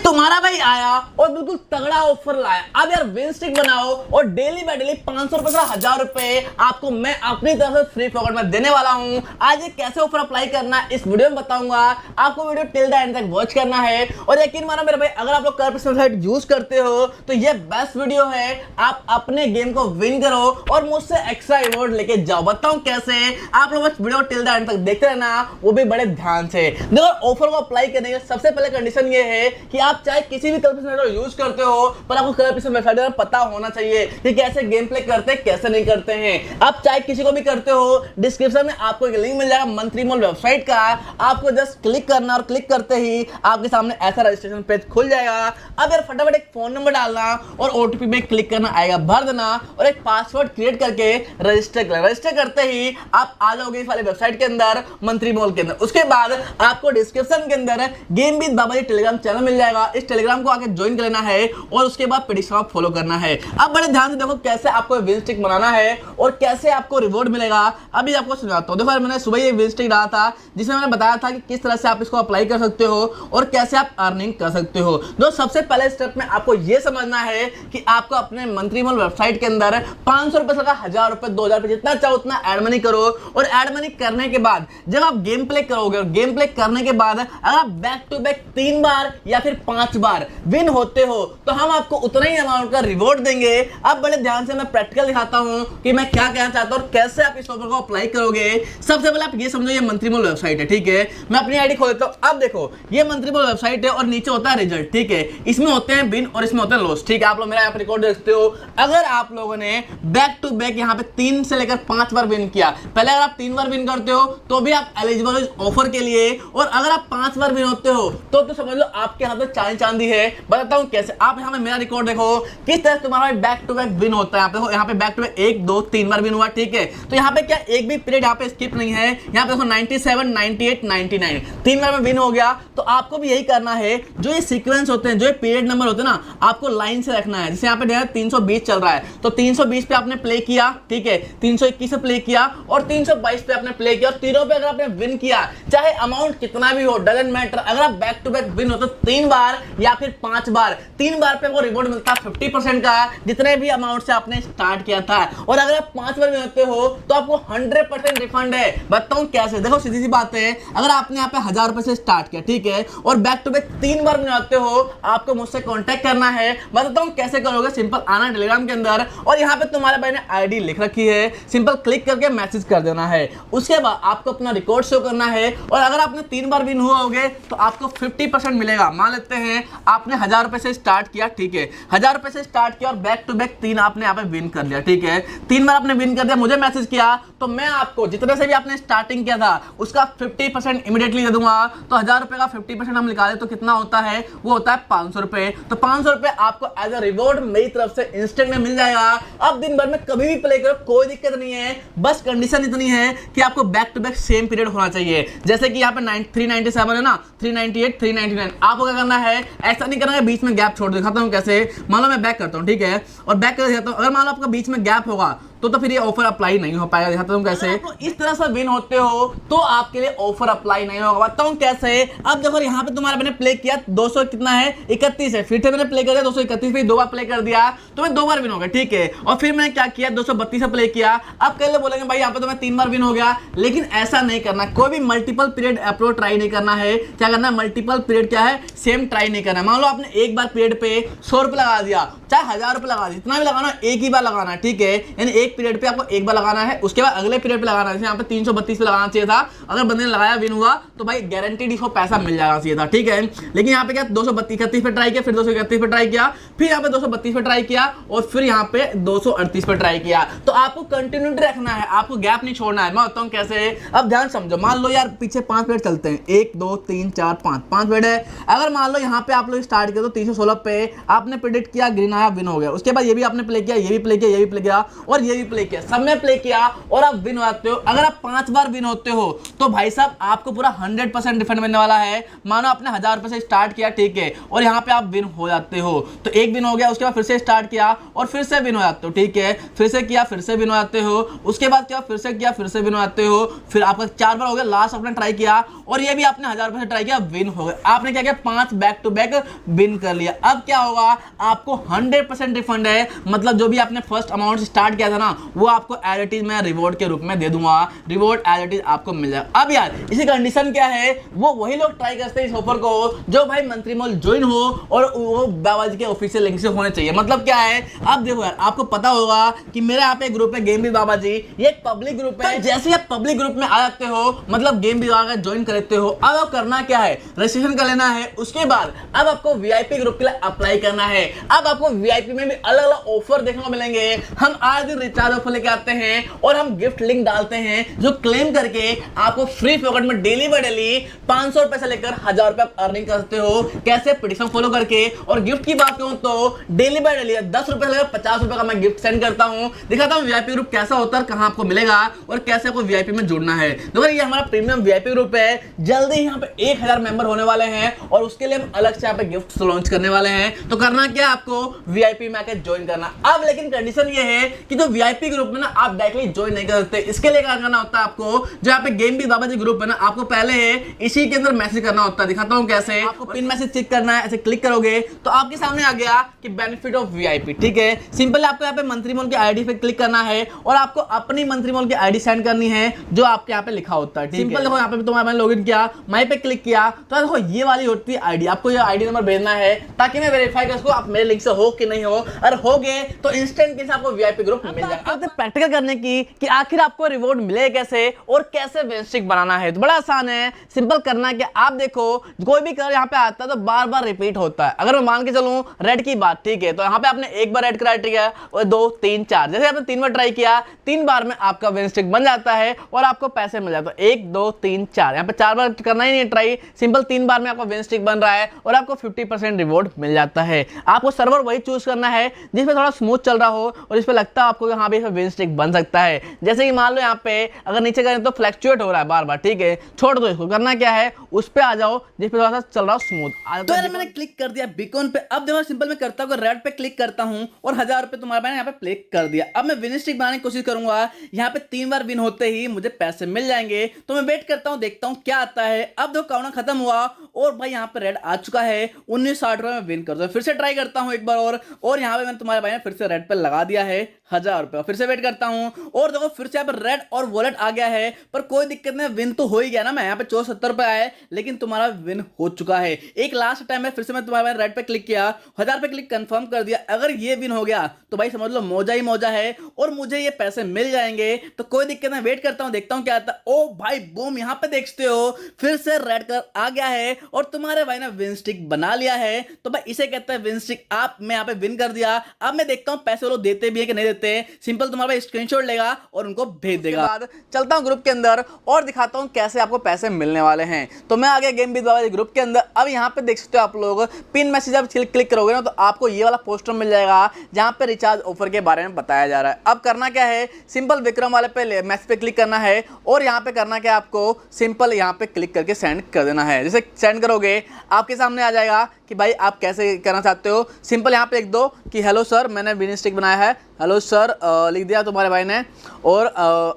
तुम्हारा भाई आया और बिल्कुल तगड़ा ऑफर लाया। अब यार विन स्ट्रिक बनाओ और डेली बाय डेली 500 रुपए से 1000 रुपए आपको मैं अपनी तरफ से फ्री पॉकेट में देने वाला हूं। आज ये कैसे ऑफर अप्लाई करना है इस वीडियो में बताऊंगा। आपको वीडियो टिल द एंड तक वॉच करना है और यकीन मानो मेरे भाई, अगर आप लोग कर्व वेबसाइट यूज करते हो तो ये बेस्ट वीडियो है। आप अपने गेम को विन करो और मुझसे एक्स्ट्रा रिवॉर्ड लेके जाओ। बताऊं कैसे, आप लोग बस वीडियो टिल द एंड तक देखते रहना, वो भी बड़े ध्यान से। देखो ऑफर को अप्लाई करने के सबसे पहले कंडीशन ये है कि आप चाहे किसी भी कर्व वेबसाइट यूज करते हो, पर आपको कर्व वेबसाइट का पता होना चाहिए कि कैसे गेम प्ले करते हैं कैसे नहीं करते हैं। आप चाहे किसी को भी करते हो, डिस्क्रिप्शन में आपको एक लिंक मिल जाएगा मंथली मॉल वेबसाइट का। आपको जस्ट क्लिक करना और क्लिक करते ही आपके सामने ऐसा रजिस्ट्रेशन पेज खुल जाएगा। अब यार फटाफट एक फोन नंबर डालना और ओटीपी में क्लिक करना आएगा, भर देना और एक पासवर्ड क्रिएट करके रजिस्टर करना। रजिस्टर करते ही आप आ जाओगे इस वाले वेबसाइट के अंदर, मंथली मॉल के अंदर। उसके बाद आपको डिस्क्रिप्शन के अंदर game with Baba ji Telegram channel मिल जाएगा। इस टेलीग्राम को आके ज्वाइन कर लेना है और उसके बाद प्रेडिक्शन फॉलो करना है। अब बड़े ध्यान से देखो कैसे आपको विन स्ट्रिक बनाना है और कैसे आपको रिवॉर्ड मिलेगा। अभी आपको समझाता हूं। देखो मैंने सुबह ये विन स्ट्रिक डाला था जिसमें मैंने बताया था कि किस तरह से आप इसको अप्लाई कर सकते हो और कैसे आप अर्निंग कर सकते हो। जो सबसे पहले स्टेप में आपको ये समझना है कि आपको अपने मंथली मॉल वेबसाइट के अंदर 500 रुपए से 1000 रुपए 2000 रुपए जितना चाहो उतना एड मनी करो। और एड मनी करने के बाद जब आप गेम प्ले करोगे और गेम प्ले करने के बाद अगर आप बैक टू बैक 3 बार या फिर 5 बार विन होते हो तो हम आपको उतना ही अमाउंट का रिवॉर्ड देंगे। अब बड़े ध्यान से मैं प्रैक्टिकल दिखाता हूं कि मैं क्या कहना चाहता हूं और कैसे आप इस ऑफर को अप्लाई करोगे। सबसे पहले आप ये समझो ये मंथली मॉल वेबसाइट है, ठीक है। मैं अपनी आईडी खोल देता हूं। अब देखो ये मंथली मॉल वेबसाइट है और नीचे होता है रिजल्ट, ठीक है। इसमें होते हैं विन और इसमें होते हैं लॉस, ठीक है। आप लोग मेरा यहाँ पे रिकॉर्ड देख सकते हो। अगर आप लोगों ने बैक टू बैक यहाँ पे 3 से लेकर 5 बार विन किया, पहले अगर आप 3 बार विन करते हो तो भी आप एलिजिबल हो इस ऑफर के लिए। और अगर आप 5 बार विन होते हो तो समझ लो आपके हाथ में चांदी चांदी है। बताता हूं कैसे। आप यहाँ पे मेरा रिकॉर्ड देखो किस तरह तुम्हारा बैक टू बैक विन होता है। यहाँ पे बैक टू बैक 1 2 3 बार विन हुआ, ठीक है। तो यहाँ पे क्या एक भी पीरियड यहाँ पे स्किप नहीं है। यहाँ पे देखो 97 98 99 3 बार में विन हो गया। तो आपको भी यही करना है। जो ये सीक्वेंस होते हैं, जो ये पीरियड नंबर होते हैं ना, आपको लाइन से रखना है। जैसे यहाँ पे 320 चल रहा है तो 320 पे आपने प्ले किया, ठीक है। 321 पे प्ले किया और 322 पे आपने प्ले किया और तीनों पे अगर आपने विन किया, चाहे अमाउंट कितना भी हो, डजंट मैटर। अगर आप बैक टू बैक विन हो तो 3 बार या फिर 5 बार, 3 बार पे आपको रिवॉर्ड मिलता है 50% का, जितने भी अमाउंट से आपने स्टार्ट किया था। और अगर आप 5 बार विन होते हो तो आपको 100% रिफंड है। बताऊं कैसे, देखो सीधी सी बात है। अगर आपने यहाँ पे 1000 रुपए से स्टार्ट किया, ठीक है, और बैक टू बैक 3 बार विन होते हो, आपको मुझसे कॉन्टेक्ट करना है। बताता हूं कैसे करोगे। सिंपल आना टेलीग्राम के अंदर और यहाँ पे तुम्हारे भाई ने आईडी लिख रखी है, सिंपल क्लिक करके मैसेज कर देना है। उसके बाद आपको अपना रिकॉर्ड शो करना है और अगर आपने 3 बार विन हुआ होगे तो आपको 50% मिलेगा। मान लेते हैं आपने 1000 रुपए से स्टार्ट किया, ठीक है। 1000 रुपए से स्टार्ट किया और बैक टू बैक 3 आपने यहाँ पे विन कर लिया, ठीक है। 3 बार आपने विन कर दिया, मुझे मैसेज किया तो मैं आपको जितने से भी आपने स्टार्टिंग किया था उसका 50% इमीडिएटली दे दूंगा। तो 1000 रुपए का 50% हम निकाले तो कितना होता है, वो होता है 500 रुपए। तो 500 रुपए आपको एज अ रिवॉर्ड मेरी तरफ से इंस्टेंट में मिल जाएगा। अब दिन भर में कभी भी प्ले करो, कोई दिक्कत नहीं है। बस कंडीशन इतनी है कि आपको back to back same period होना चाहिए। जैसे कि यहाँ पे 397 है ना, 398 399। आपको क्या करना है, ऐसा नहीं करना है बीच में गैप छोड़। दिखाता हूँ कैसे। मान लो मैं बैक करता हूँ, ठीक है, और बैक कर देता हूँ। अगर मान लो आपका बीच में गैप होगा तो फिर ये ऑफर अप्लाई नहीं हो पाएगा। दिखाता हूं कैसे। तो इस तरह से विन होते हो तो आपके लिए ऑफर अप्लाई नहीं होगा। बताऊं कैसे। अब देखो यहाँ पे तुम्हारा मैंने प्ले किया 200 कितना है 31 है, फिर से मैंने प्ले कर दिया 231 पे 2 बार प्ले कर दिया तो मैं 2 बार विन हो गया, ठीक है। और फिर मैंने क्या किया 232 से प्ले किया। अब कई लोग बोलेंगे भाई यहाँ पे तो मैं 3 बार विन हो गया, लेकिन ऐसा नहीं करना। कोई भी मल्टीपल पीरियड अप्रोच ट्राई नहीं करना है। क्या करना है, मल्टीपल पीरियड क्या है, सेम ट्राई नहीं करना। मान लो आपने एक बार पीरियड पे 100 रुपए लगा दिया, चाहे 1000 रुपए लगा दिया, जितना भी लगाना एक ही बार लगाना है, ठीक है। यानी एक पीरियड पे आपको एक बार लगाना है, उसके बाद अगले पीरियड पे लगाना है। जैसे यहाँ पे 332 पे लगाना चाहिए था। अगर बंदे ने लगाया विन हुआ तो भाई गारंटीड इसको पैसा मिल जाना चाहिए था, ठीक है। लेकिन यहाँ पे क्या 231 पे ट्राई किया, फिर 231 पे ट्राई किया, फिर यहाँ पे 232 पे ट्राई किया और फिर यहाँ पे 238 पे ट्राई किया। तो आपको कंटिन्यूटी रखना है, आपको गैप नहीं छोड़ना है। मैं बताता हूँ कैसे। अब ध्यान समझो। मान लो यार पीछे 5 पीरियड चलते हैं, 1 2 3 4 5 पीरियड है। अगर मान लो यहाँ पे आप लोग स्टार्ट किया तो 316 पे आपने प्रेडिक्ट किया, ग्रीन आया, विन हो गया। उसके बाद ये भी आपने प्ले किया, ये भी प्ले किया, ये भी प्ले किया और ये भी प्ले किया, सब में प्ले किया और आप विन होते हो। अगर आप 5 बार विन होते हो तो भाई साहब आपको पूरा 100% रिफंड मिलने वाला है। मानो आपने 1000 रुपए से स्टार्ट किया, ठीक है, और यहाँ पे आप विन हो जाते हो, तो एक विन हो गया, उसके बाद फिर से स्टार्ट किया और फिर से विन हो जाते हो, ठीक है, फिर से किया, फिर से विन हो जाते हो, उसके बाद क्या, फिर से किया, फिर से विन हो जाते हो, फिर आपका 4 बार हो गया, लास्ट आपने ट्राई किया और ये भी आपने 1000 रुपए से ट्राई किया, विन हो गए। आपने क्या किया, 5 बैक टू बैक विन कर लिया। अब क्या होगा, आपको 100% रिफंड है, मतलब जो भी आपने फर्स्ट अमाउंट स्टार्ट किया था ना, वो आपको एज इट इज मैं रिवॉर्ड के रूप में दे दूंगा, रिवॉर्ड एज इट इज आपको मिल जाएगा। अब यार इसी कंडीशन क्या है, वो वही लोग ट्राई करते हैं इस ऑफर को जो भाई मंत्री मॉल ज्वाइन हो और वो बाबा जी के ऑफिशियल लिंक से होने चाहिए। मतलब क्या है, अब देखो यार, आपको पता होगा कि मेरे यहाँ पे ग्रुप है गेम विद बाबा जी, ये एक पब्लिक ग्रुप है। तो जैसे आप पब्लिक ग्रुप में आ जाते हो, मतलब गेम विद बाबा ज्वाइन करते हो, अब आप करना क्या है, रजिस्ट्रेशन कर लेना है। उसके बाद अब आपको वीआईपी ग्रुप के लिए अप्लाई करना है। अब आपको वीआईपी में भी अलग अलग ऑफर देखने को मिलेंगे। हम आज दिन रिचार्ज ऑफर लेके आते हैं और हम गिफ्ट लिंक डालते हैं जो क्लेम करके आपको फ्री पॉकेट में डेली बाय डेली 500 रुपए से लेकर 1000 रुपए अर्निंग कर सकते हो। कैसे, प्रेडिक्शन फॉलो करके। और गिफ्ट की बात करूं तो डेली बाय डेली 10 रुपए से लेकर 50 रुपए का मैं गिफ्ट सेंड करता हूं। दिखाता हूं वीआईपी ग्रुप कैसा होता है, कहां आपको मिलेगा और कैसे आपको वीआईपी में जुड़ना है। देखो ये हमारा प्रीमियम वीआईपी ग्रुप है, जल्दी ही यहाँ पे 1000 मेंबर होने वाले हैं और उसके लिए हम अलग से यहाँ पे गिफ्ट लॉन्च करने वाले हैं। तो करना क्या, आपको वीआईपी में आकर ज्वाइन करना। अब लेकिन कंडीशन ये है कि जो वीआईपी ग्रुप में ना आप डायरेक्टली ज्वाइन नहीं कर सकते। इसके लिए क्या करना होता है, आपको जो यहाँ पे game with Baba ji group है ना, आपको पहले इसी के अंदर मैसेज करना होता है। दिखाता हूँ कैसे। आपको पिन मैसेज चेक करना है, ऐसे क्लिक करोगे तो आपके सामने आ गया कि बेनिफिट ऑफ वीआईपी, ठीक है। सिंपल आपको यहाँ पे मंत्री मॉल की आईडी पे क्लिक करना है और आपको अपनी मंत्री मॉल की आईडी सेंड करनी है जो आपके यहाँ पे लिखा होता है। सिंपल देखो, यहाँ पे तुम्हारा मैंने लॉगिन किया, मैं पे क्लिक किया तो देखो ये वाली होती है आईडी। आपको ये आईडी नंबर भेजना है ताकि मैं वेरीफाई कर सकूं आप मेरे लिंक से हो कि नहीं हो। अगर हो गए तो इंस्टेंट के साथ आपको वीआईपी ग्रुप मिल जाएगा। अब प्रैक्टिकल करने की कि आखिर आपको रिवॉर्ड मिले कैसे और कैसे वेस्टिक बनाना है, तो बड़ा आसान है। सिंपल करना कि आप देखो कोई भी कलर यहाँ पे आता है तो बार बार रिपीट होता है। अगर मैं मान के चलूं रेड की बात, ठीक है, तो यहाँ पे आपने एक बार रेड करा, ठीक है, और 2 3 4, जैसे आपने 3 बार ट्राई किया, 3 बार में आपका विन स्ट्रिक बन जाता है और आपको पैसे मिल जाते हैं। 1 2 3 4, यहाँ पे 4 बार करना ही नहीं ट्राई, सिंपल 3 बार में आपका विन स्ट्रिक बन रहा है और आपको 50% रिवॉर्ड मिल जाता है। आपको सर्वर वही चूज करना है जिसमें थोड़ा स्मूथ चल रहा हो और जिसपे लगता है आपको हाँ भी विन स्ट्रिक बन सकता है। जैसे कि मान लो यहाँ पे अगर नीचे करें तो फ्लक्चुएट हो रहा है बार बार, ठीक है, छोड़ दो इसको। करना क्या है, उस पे आ जाओ जिस पे थोड़ा सा चल रहा हो स्मूथ। तो यार मैंने क्लिक कर दिया बीकॉन पे। अब देखो सिंपल मैं करता हूँ, रेड पे क्लिक करता हूँ और 1000 रुपए तुम्हारे मैंने यहाँ पे प्ले कर दिया। अब मैं विन स्ट्रिक बनाने की कोशिश करूंगा, यहाँ पे 3 बार विन होते ही मुझे पैसे मिल जाएंगे। तो मैं वेट करता हूँ, देखता हूँ क्या आता है। अब देखो काउंटर खत्म हुआ और भाई यहाँ पे रेड आ चुका है, 1960 रुपए में विन कर दो। फिर से ट्राई करता हूँ एक बार और यहाँ पे मैंने तुम्हारे भाई ने फिर से रेड पे लगा दिया है 1000 रुपए। फिर से वेट करता हूँ और देखो फिर से यहाँ पे रेड और वॉलेट आ गया है, पर कोई दिक्कत नहीं, विन तो हो ही गया ना। मैं यहाँ पे 470 रुपए आए लेकिन तुम्हारा विन हो चुका है। एक लास्ट टाइम है, फिर से मैं तुम्हारे रेड पे क्लिक किया, 1000 पे क्लिक कंफर्म कर दिया। अगर ये विन हो गया तो भाई समझ लो मौजा ही मौजा है और मुझे ये पैसे मिल जाएंगे। तो कोई दिक्कत नहीं, वेट करता हूँ, देखता हूँ क्या आता है। ओ भाई बूम, यहाँ पे देखते हो फिर से रेड कलर आ गया है और तुम्हारे भाई ने विन स्ट्रिक बना लिया है। तो भाई इसे कहते हैं विन स्ट्रिक। आप मैं यहाँ पे विन कर दिया। अब मैं देखता हूँ पैसे वो लोग देते भी है कि नहीं देते। सिंपल तुम्हारा भाई स्क्रीनशॉट लेगा और उनको भेज देगा। बाद चलता हूँ ग्रुप के अंदर और दिखाता हूँ कैसे आपको पैसे मिलने वाले हैं। तो मैं आ गया game with Baba ji group के अंदर। अब यहाँ पे देख सकते हो आप लोग पिन मैसेज आप क्लिक करोगे ना तो आपको ये वाला पोस्टर मिल जाएगा जहाँ पे रिचार्ज ऑफर के बारे में बताया जा रहा है। अब करना क्या है, सिंपल विक्रम वाले पे मैसेज पे क्लिक करना है और यहाँ पे करना क्या है, आपको सिंपल यहाँ पे क्लिक करके सेंड कर देना है। जैसे सेंड करोगे आपके सामने आ जाएगा कि भाई आप कैसे करना चाहते हो। सिंपल यहाँ पे लिख दो कि हेलो सर, मैंने विन स्ट्रिक बनाया है, हेलो सर लिख दिया तुम्हारे भाई ने और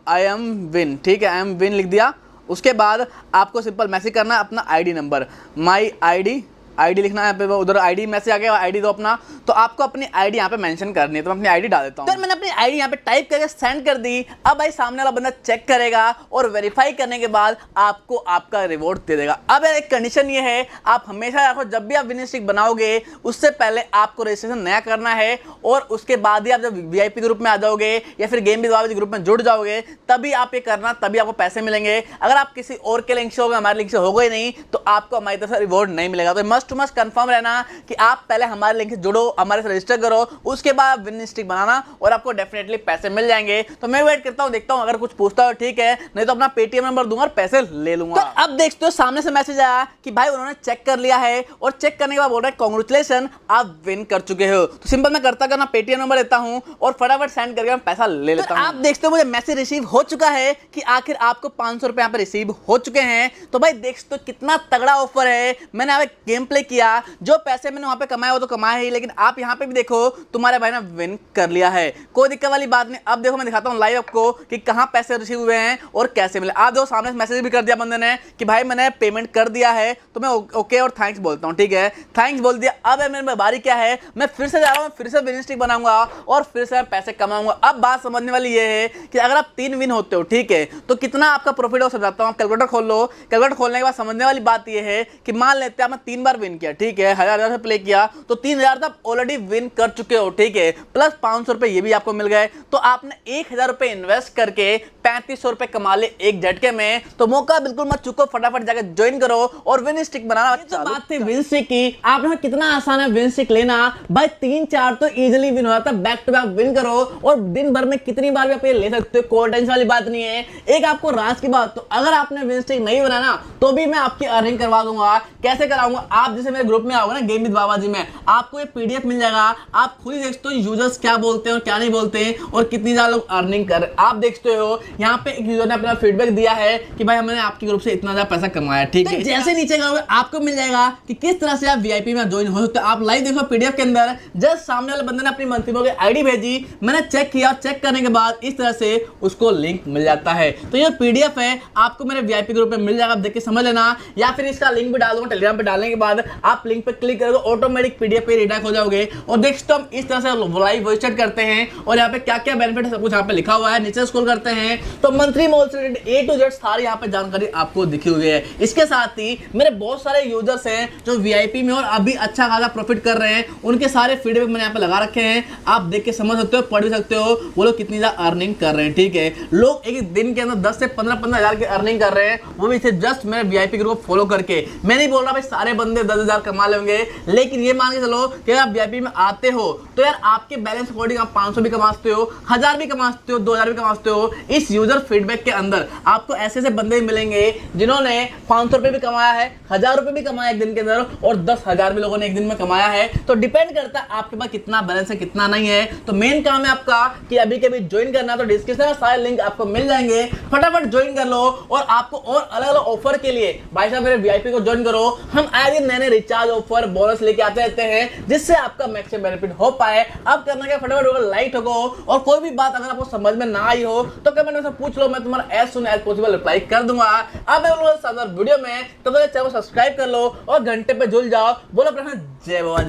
आई एम विन, ठीक है, आई एम विन लिख दिया। उसके बाद आपको सिंपल मैसेज करना है अपना आईडी नंबर, माई आईडी लिखना है। उधर आईडी मैसेज आ गया, आईडी दो अपना। तो आपको अपनी आईडी यहाँ पे मेंशन करनी है। तो मैं अपनी आईडी डाल देता हूँ। तो मैंने अपनी आईडी यहाँ पे टाइप करके सेंड कर दी। अब भाई सामने वाला बंदा चेक करेगा और वेरीफाई करने के बाद आपको आपका रिवॉर्ड दे देगा। अब यार एक कंडीशन ये है, आप हमेशा रखो जब भी आप विन स्ट्रिक बनाओगे उससे पहले आपको रजिस्ट्रेशन नया करना है और उसके बाद ही आप जब वीआईपी ग्रुप में आ जाओगे या फिर game with Baba ji group में जुड़ जाओगे तभी आप ये करना, तभी आपको पैसे मिलेंगे। अगर आप किसी और के लिंक से होगे, हमारे लिंक से होगा ही नहीं, तो आपको हमारी तरफ से रिवॉर्ड नहीं मिलेगा। तो must must to must confirm रहना कि आप पहले हमारे लिंक से जुड़ो, हमारे से रजिस्टर करो, उसके बाद विन स्टिक बनाना और आपको डेफिनेटली पैसे मिल जाएंगे। तो मैं वेट करता हूँ, देखता हूँ, अगर कुछ पूछता हो ठीक है, नहीं तो अपना पेटीएम नंबर दूंगा और पैसे ले लूंगा। तो अब देखते हो सामने से मैसेज आया कि भाई उन्होंने चेक कर लिया है और चेक करने के बाद बोल रहा है कांग्रेचुलेशन, आप विन कर चुके हो। तो सिंपल मैं करता करना पेटीएम नंबर लेता हूं और फटाफट सेंड करके मैं पैसा ले लेता हूं। आप देखते हो मुझे मैसेज रिसीव हो चुका है कि आखिर आपको 500 रुपए यहाँ पे रिसीव हो चुके हैं। तो भाई देख सकते हो कितना तगड़ा ऑफर है। मैंने यहाँ पे गेम प्ले किया, जो पैसे मैंने वहां पे कमाए वो तो कमाए ही, लेकिन आप यहाँ पे भी देखो तुम्हारे भाई ने विन कर लिया है, कोई दिक्कत वाली बात नहीं। अब देखो मैं दिखाता हूँ लाइव आपको कि कहाँ पैसे रिसीव हुए हैं और कैसे मिले। आप देखो सामने मैसेज भी कर दिया बंदे ने कि भाई मैंने पेमेंट कर दिया है, तो मैं ओके और थैंक्स बोलता हूँ, ठीक है, थैंक्स बोल दिया। अब मेरी बारी क्या है, मैं फिर से जा रहा हूँ, फिर से विन स्टिक बनाऊंगा और फिर से पैसे कमाऊंगा। अब बात समझने वाली ये है कि अगर आप 3 विन होते हो, ठीक है, तो कितना आपका प्रॉफिट हो समझाता हूँ। आप कैलकुलेटर खोल लो, कैलकुलेटर खोलने के बाद समझने वाली बात ये है कि मान लेते हैं आपने 3 बार विन किया, ठीक है, 1000 से प्ले किया तो 3000 तो आप ऑलरेडी विन कर चुके हो, ठीक है, प्लस 500 रुपए ये भी आपको मिल गए। तो आपने 1000 रुपए इन्वेस्ट करके 3500 रुपए कमा ले एक झटके में। तो मौका बिल्कुल मत चुको, फटाफट जाकर ज्वाइन करो और विन स्टिक बनाना। तो बात थी विन स्टिक की, आपने कितना आसान है विन स्टिक लेना। भाई 3-4 तो इजीली विन हो जाता है, बैक टू बैक विन करो और दिन भर में कितनी बार भी आप ये ले सकते हो, कोई टेंशन वाली बात नहीं है। एक आपको राज की बात, तो अगर आपने विन स्टिक नहीं बनाना तो भी मैं आपकी अर्निंग करवा दूंगा। कैसे कराऊंगा, आप जैसे मेरे ग्रुप में आओगे ना गेम विद बाबा जी में, आपको एक पीडीएफ मिल जाएगा, आप खुद ही देखते हो यूजर्स क्या बोलते हैं और क्या नहीं बोलते हैं और कितनी ज्यादा लोग अर्निंग कर। आप देखते हो यहाँ पे एक यूजर ने अपना फीडबैक दिया है कि भाई हमने आपके ग्रुप से इतना ज्यादा पैसा कमाया, ठीक है। जैसे नीचे जाओगे आपको मिल जाएगा कि किस तरह से आप वीआईपी में ज्वाइन हो सकते हो। आप लाइव देखो पीडीएफ के अंदर, जस्ट सामने वाले बंदे ने अपनी मंथली की आईडी भेजी, मैंने चेक किया, चेक करने के बाद इस तरह से उसको लिंक मिल जाता है। तो ये पीडीएफ है, आपको मेरे वीआईपी ग्रुप में मिल जाएगा, आप देख के समझ लेना, या फिर इसका लिंक भी डाल दूंगा टेलीग्राम पे। डालने के बाद आप लिंक पे क्लिक करोगे ऑटोमेटिक पीडीएफ पे रिडायरेक्ट हो जाओगे। और देखते हम इस तरह से लाइव वॉइस चैट करते हैं और यहाँ पे क्या क्या बेनिफिट है सब कुछ यहाँ पे लिखा हुआ है। नीचे स्क्रॉल करते हैं तो मंथली मॉल से रिलेटेड ए टू जेड सारी यहाँ पे जानकारी आपको दिखी हुई है। इसके साथ ही मेरे बहुत सारे यूजर्स हैं जो वीआईपी में और अभी अच्छा खासा प्रॉफिट कर रहे हैं, उनके सारे फीडबैक मैंने यहाँ पे लगा रखे हैं। आप देख के समझ सकते हो, पढ़ भी सकते हो वो लोग कितनी ज्यादा अर्निंग कर रहे हैं, ठीक है। लोग एक दिन के अंदर 10 से 15 हजार की अर्निंग कर रहे हैं, वो भी सिर्फ जस्ट मेरे वीआईपी ग्रुप को फॉलो करके। मैं नहीं बोल रहा भाई सारे बंदे 10,000 कमा लेंगे, लेकिन ये मान के चलो कि आप वीआईपी में आते हो तो यार आपके बैलेंस अकॉर्डिंग आप 500 भी कमा सकते हो, 1000 भी कमा सकते हो, 2000 भी कमा सकते हो। इस यूजर फीडबैक के अंदर आपको ऐसे ऐसे बंदे मिलेंगे जिन्होंने 500 रुपए भी कमाया है, 1000 रुपए भी कमाया एक दिन के अंदर और 10,000 भी लोगों ने एक दिन में कमाया है। तो डिपेंड करता है आपके पास कितना बैलेंस है कितना नहीं है। तो मेन काम है आपका कि अभी के अभी ज्वाइन करना, तो डिस्क्रिप्शन में सारे लिंक आपको मिल जाएंगे, फटाफट ज्वाइन कर लो। और आपको और अलग अलग ऑफर के लिए भाई साहब मेरे वीआईपी को ज्वाइन करो। हम आए दिन नए रिचार्ज ऑफर बोनस लेके आते रहते हैं जिससे आपका मैक्सिमम बेनिफिट हो पाए। अब करना क्या, फटाफट होगा लाइक ठोको और कोई भी बात अगर आपको समझ में ना आई हो तो कमेंट में से पूछ लो, मैं तुम्हारा as soon as possible reply कर दूंगा। अब मैं बोलूंगा वीडियो में, तब तक चैनल को सब्सक्राइब कर लो और घंटे पे जुड़ जाओ। बोलो प्रश्न जय बाबा जी।